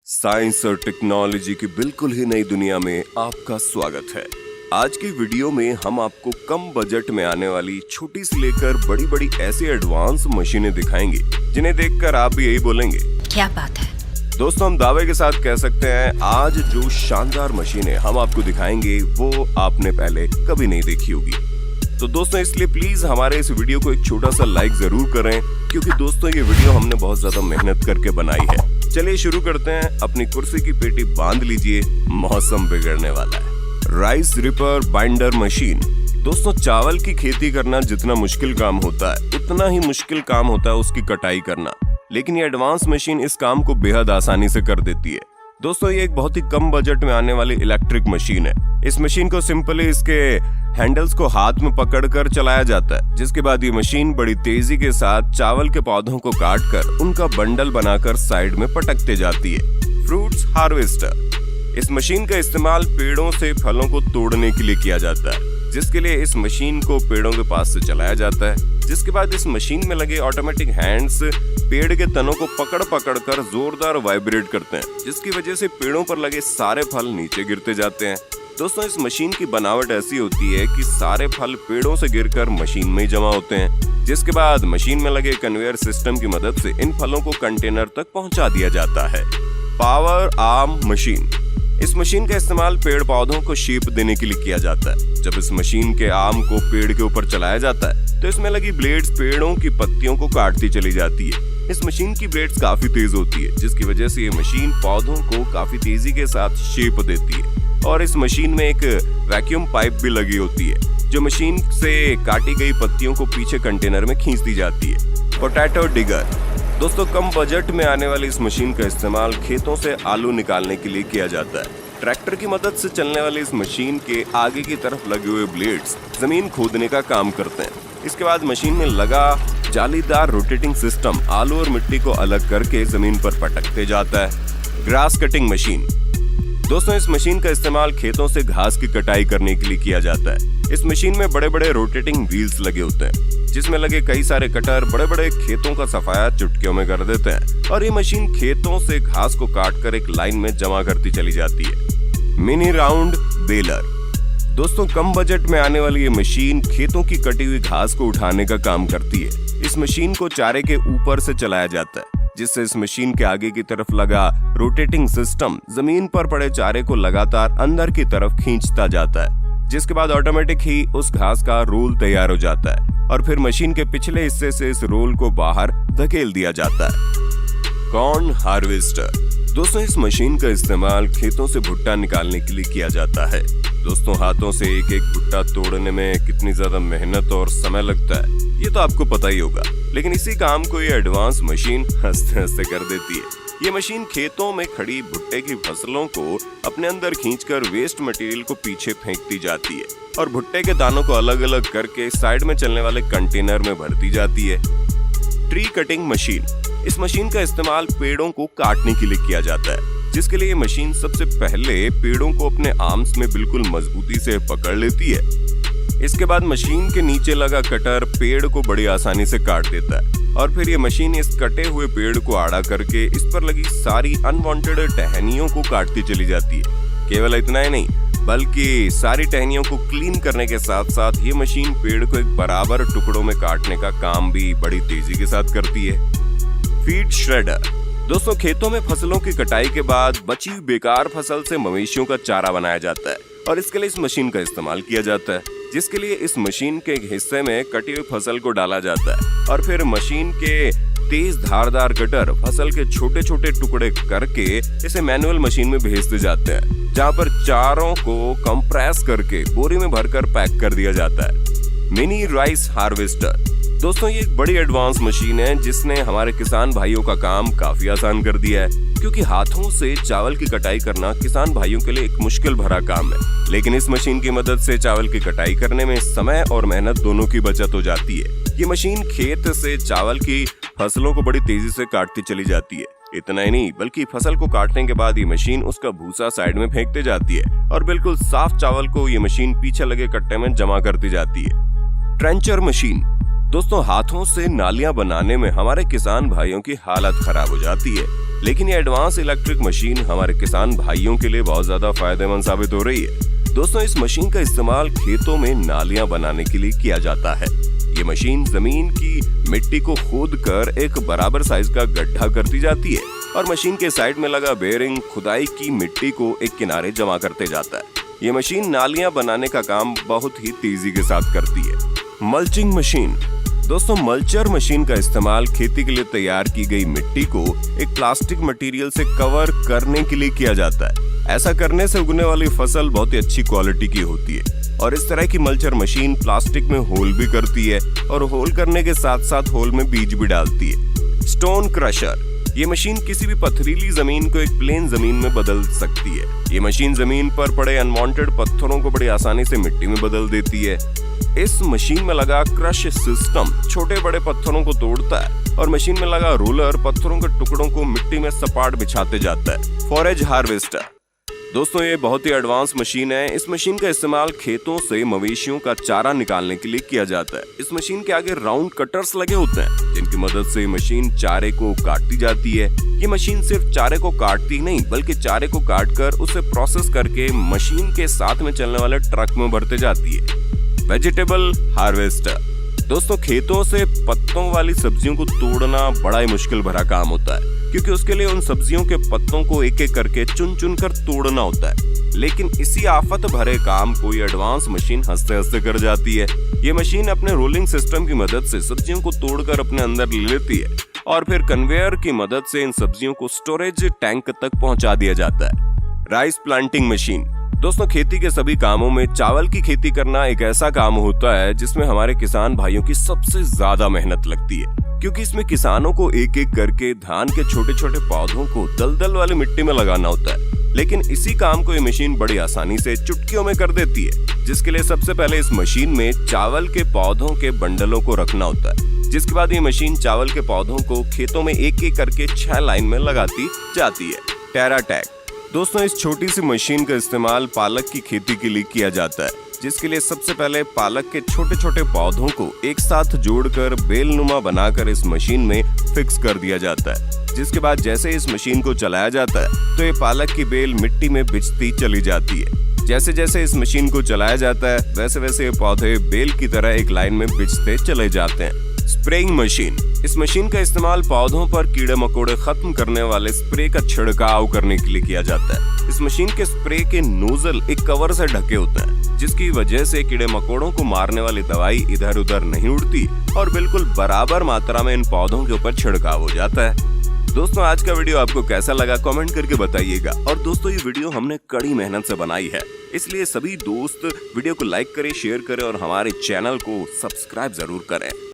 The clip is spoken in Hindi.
साइंस और टेक्नोलॉजी की बिल्कुल ही नई दुनिया में आपका स्वागत है। आज की वीडियो में हम आपको कम बजट में आने वाली छोटी से लेकर बड़ी बड़ी ऐसी एडवांस मशीनें दिखाएंगे जिन्हें देखकर आप भी यही बोलेंगे, क्या बात है। दोस्तों, हम दावे के साथ कह सकते हैं आज जो शानदार मशीनें हम आपको दिखाएंगे वो आपने पहले कभी नहीं देखी होगी। तो दोस्तों, इसलिए प्लीज हमारे इस वीडियो को एक छोटा सा लाइक जरूर करें, क्योंकि दोस्तों ये वीडियो हमने बहुत ज्यादा मेहनत करके बनाई है। चलिए शुरू करते हैं। अपनी कुर्सी की पेटी बांध लीजिए, मौसम बिगड़ने वाला है। Rice ripper binder machine. दोस्तों, चावल की खेती करना जितना मुश्किल काम होता है उतना ही मुश्किल काम होता है उसकी कटाई करना, लेकिन ये एडवांस मशीन इस काम को बेहद आसानी से कर देती है। दोस्तों, ये एक बहुत ही कम बजट में आने वाली इलेक्ट्रिक मशीन है। इस मशीन को सिंपली इसके हैंडल्स को हाथ में पकड़कर चलाया जाता है, जिसके बाद ये मशीन बड़ी तेजी के साथ चावल के पौधों को काटकर उनका बंडल बनाकर साइड में पटकते जाती है। Fruits harvester. इस मशीन का इस्तेमाल पेड़ों से फलों को तोड़ने के लिए किया जाता है, जिसके लिए इस मशीन को पेड़ों के पास से चलाया जाता है। जिसके बाद इस मशीन में लगे ऑटोमेटिक हैंड्स पेड़ के तनों को पकड़ कर जोरदार वाइब्रेट करते हैं, जिसकी वजह से पेड़ों पर लगे सारे फल नीचे गिरते जाते हैं। दोस्तों, इस मशीन की बनावट ऐसी होती है कि सारे फल पेड़ों से गिरकर मशीन में ही जमा होते हैं, जिसके बाद मशीन में लगे कन्वेयर सिस्टम की मदद से इन फलों को कंटेनर तक पहुंचा दिया जाता है। Power arm machine. इस मशीन का इस्तेमाल पेड़ पौधों को शेप देने के लिए किया जाता है। जब इस मशीन के आर्म को पेड़ के ऊपर चलाया जाता है तो इसमें लगी ब्लेड्स पेड़ों की पत्तियों को काटती चली जाती है। इस मशीन की ब्लेड्स काफी तेज होती है, जिसकी वजह से ये मशीन पौधों को काफी तेजी के साथ शेप देती है। और इस मशीन में एक वैक्यूम पाइप भी लगी होती है, जो मशीन से काटी गई पत्तियों को पीछे कंटेनर में खींच दी जाती है। Potato digger. दोस्तों, कम बजट में आने वाली इस मशीन का इस्तेमाल खेतों से आलू निकालने के लिए किया जाता है। ट्रैक्टर की मदद से चलने वाली इस मशीन के आगे की तरफ लगे हुए ब्लेड्स जमीन खोदने का काम करते हैं। इसके बाद मशीन में लगा जालीदार रोटेटिंग सिस्टम आलू और मिट्टी को अलग करके जमीन पर पटकते जाता है। Grass cutting machine. दोस्तों, इस मशीन का इस्तेमाल खेतों से घास की कटाई करने के लिए किया जाता है। इस मशीन में बड़े बड़े रोटेटिंग व्हील्स लगे होते हैं, जिसमें लगे कई सारे कटर बड़े बड़े खेतों का सफाया चुटकियों में कर देते हैं, और ये मशीन खेतों से घास को काटकर एक लाइन में जमा करती चली जाती है। Mini round baler. दोस्तों, कम बजट में आने वाली ये मशीन खेतों की कटी हुई घास को उठाने का काम करती है। इस मशीन को चारे के ऊपर से चलाया जाता है, जिससे इस मशीन के आगे की तरफ लगा रोटेटिंग सिस्टम जमीन पर पड़े चारे को लगातार अंदर की तरफ खींचता जाता है, जिसके बाद ऑटोमेटिक ही उस घास का रोल तैयार हो जाता है और फिर मशीन के पिछले हिस्से से इस रोल को बाहर धकेल दिया जाता है। Corn harvester. दोस्तों, इस मशीन का इस्तेमाल खेतों से भुट्टा निकालने के लिए किया जाता है। दोस्तों, हाथों से एक एक भुट्टा तोड़ने में कितनी ज्यादा मेहनत और समय लगता है ये तो आपको पता ही होगा, लेकिन इसी काम को ये एडवांस मशीन हंसते हंसते कर देती है। ये मशीन खेतों में खड़ी भुट्टे की फसलों को अपने अंदर खींचकर वेस्ट मटेरियल को पीछे फेंकती जाती है और भुट्टे के दानों को अलग अलग करके साइड में चलने वाले कंटेनर में भरती जाती है। Tree cutting machine. इस मशीन का इस्तेमाल पेड़ों को काटने के लिए किया जाता है, जिसके लिए ये मशीन सबसे पहले पेड़ों को अपने आर्म्स में बिल्कुल मजबूती से पकड़ लेती है। इसके बाद मशीन के नीचे लगा कटर पेड़ को बड़ी आसानी से काट देता है और फिर ये मशीन इस कटे हुए पेड़ को आड़ा करके इस पर लगी सारी अनवांटेड टहनियों को काटती चली जाती है। केवल इतना ही नहीं, बल्कि सारी टहनियों को क्लीन करने के साथ साथ ये मशीन पेड़ को एक बराबर टुकड़ों में काटने का काम भी बड़ी तेजी के साथ करती है। Feed shredder. दोस्तों, खेतों में फसलों की कटाई के बाद बची हुई बेकार फसल से मवेशियों का चारा बनाया जाता है और इसके लिए इस मशीन का इस्तेमाल किया जाता है, जिसके लिए इस मशीन के एक हिस्से में कटी हुई फसल को डाला जाता है और फिर मशीन के तेज धारदार कटर फसल के छोटे छोटे टुकड़े करके इसे मैनुअल मशीन में भेजते जाते हैं, जहां पर चारों को कंप्रेस करके बोरी में भरकर पैक कर दिया जाता है। Mini rice harvester. दोस्तों, ये एक बड़ी एडवांस मशीन है जिसने हमारे किसान भाइयों का काम काफी आसान कर दिया है, क्योंकि हाथों से चावल की कटाई करना किसान भाइयों के लिए एक मुश्किल भरा काम है। लेकिन इस मशीन की मदद से चावल की कटाई करने में समय और मेहनत दोनों की बचत हो जाती है। ये मशीन खेत से चावल की फसलों को बड़ी तेजी से काटती चली जाती है। इतना ही नहीं, बल्कि फसल को काटने के बाद ये मशीन उसका भूसा साइड में फेंकते जाती है और बिल्कुल साफ चावल को ये मशीन पीछे लगे कट्टे में जमा करती जाती है। Trencher machine. दोस्तों, हाथों से नालियां बनाने में हमारे किसान भाइयों की हालत खराब हो जाती है। लेकिन ये एडवांस इलेक्ट्रिक मशीन हमारे किसान भाइयों के लिए बहुत ज्यादा फायदेमंद साबित हो रही है। दोस्तों, इस मशीन का इस्तेमाल खेतों में नालियां बनाने के लिए किया जाता है। ये मशीन जमीन की मिट्टी को खोद कर एक बराबर साइज का गड्ढा करती जाती है और मशीन के साइड में लगा बेयरिंग खुदाई की मिट्टी को एक किनारे जमा करते जाता है। ये मशीन नालियां बनाने का काम बहुत ही तेजी के साथ करती है। Mulching machine. दोस्तों, मल्चर मशीन का इस्तेमाल खेती के लिए तैयार की गई मिट्टी को एक प्लास्टिक मटेरियल से कवर करने के लिए किया जाता है। ऐसा करने से उगने वाली फसल बहुत ही अच्छी क्वालिटी की होती है और इस तरह की मल्चर मशीन प्लास्टिक में होल भी करती है और होल करने के साथ साथ होल में बीज भी डालती है। Stone crusher. ये मशीन किसी भी पथरीली जमीन को एक प्लेन जमीन में बदल सकती है। ये मशीन जमीन पर पड़े अनवांटेड पत्थरों को बड़ी आसानी से मिट्टी में बदल देती है। इस मशीन में लगा क्रश सिस्टम छोटे बड़े पत्थरों को तोड़ता है और मशीन में लगा रोलर पत्थरों के टुकड़ों को मिट्टी में सपाट बिछाते जाता है। Forage harvester. दोस्तों, ये बहुत ही एडवांस मशीन है। इस मशीन का इस्तेमाल खेतों से मवेशियों का चारा निकालने के लिए किया जाता है। इस मशीन के आगे राउंड कटर्स लगे होते हैं जिनकी मदद से मशीन चारे को काटती जाती है। ये मशीन सिर्फ चारे को काटती नहीं बल्कि चारे को काटकर उसे प्रोसेस करके मशीन के साथ में चलने वाले ट्रक में भरते जाती है। Vegetable harvester. दोस्तों, खेतों से पत्तों वाली सब्जियों को तोड़ना बड़ा ही मुश्किल भरा काम होता है क्योंकि उसके लिए उन सब्जियों के पत्तों को एक एक करके चुन चुन कर तोड़ना होता है। लेकिन इसी आफत भरे काम को ये एडवांस मशीन हंसते हंसते कर जाती है। ये मशीन अपने रोलिंग सिस्टम की मदद से सब्जियों को तोड़कर अपने अंदर ले लेती है और फिर कन्वेयर की मदद से इन सब्जियों को स्टोरेज टैंक तक पहुंचा दिया जाता है। Rice planting machine. दोस्तों, खेती के सभी कामों में चावल की खेती करना एक ऐसा काम होता है जिसमें हमारे किसान भाइयों की सबसे ज्यादा मेहनत लगती है क्योंकि इसमें किसानों को एक एक करके धान के छोटे छोटे पौधों को दलदल वाली मिट्टी में लगाना होता है। लेकिन इसी काम को ये मशीन बड़ी आसानी से चुटकियों में कर देती है, जिसके लिए सबसे पहले इस मशीन में चावल के पौधों के बंडलों को रखना होता है, जिसके बाद ये मशीन चावल के पौधों को खेतों में एक एक करके 6 लाइन में लगाती जाती है। टेराटैक। दोस्तों, इस छोटी सी मशीन का इस्तेमाल पालक की खेती के लिए किया जाता है, जिसके लिए सबसे पहले पालक के छोटे छोटे पौधों को एक साथ जोड़कर बेलनुमा बनाकर इस मशीन में फिक्स कर दिया जाता है। जिसके बाद जैसे इस मशीन को चलाया जाता है तो ये पालक की बेल मिट्टी में बिछती चली जाती है। जैसे जैसे इस मशीन को चलाया जाता है वैसे वैसे ये पौधे बेल की तरह एक लाइन में बिछते चले जाते हैं। Spraying machine. इस मशीन का इस्तेमाल पौधों पर कीड़े मकोड़े खत्म करने वाले स्प्रे का छिड़काव करने के लिए किया जाता है। इस मशीन के स्प्रे के नोजल एक कवर से ढके होते हैं, जिसकी वजह से कीड़े मकोड़ों को मारने वाली दवाई इधर उधर नहीं उड़ती और बिल्कुल बराबर मात्रा में इन पौधों के ऊपर छिड़काव हो जाता है। दोस्तों, आज का वीडियो आपको कैसा लगा कमेंट करके बताइएगा। और दोस्तों, ये वीडियो हमने कड़ी मेहनत से बनाई है, इसलिए सभी दोस्त वीडियो को लाइक करें, शेयर करें और हमारे चैनल को सब्सक्राइब जरूर करें।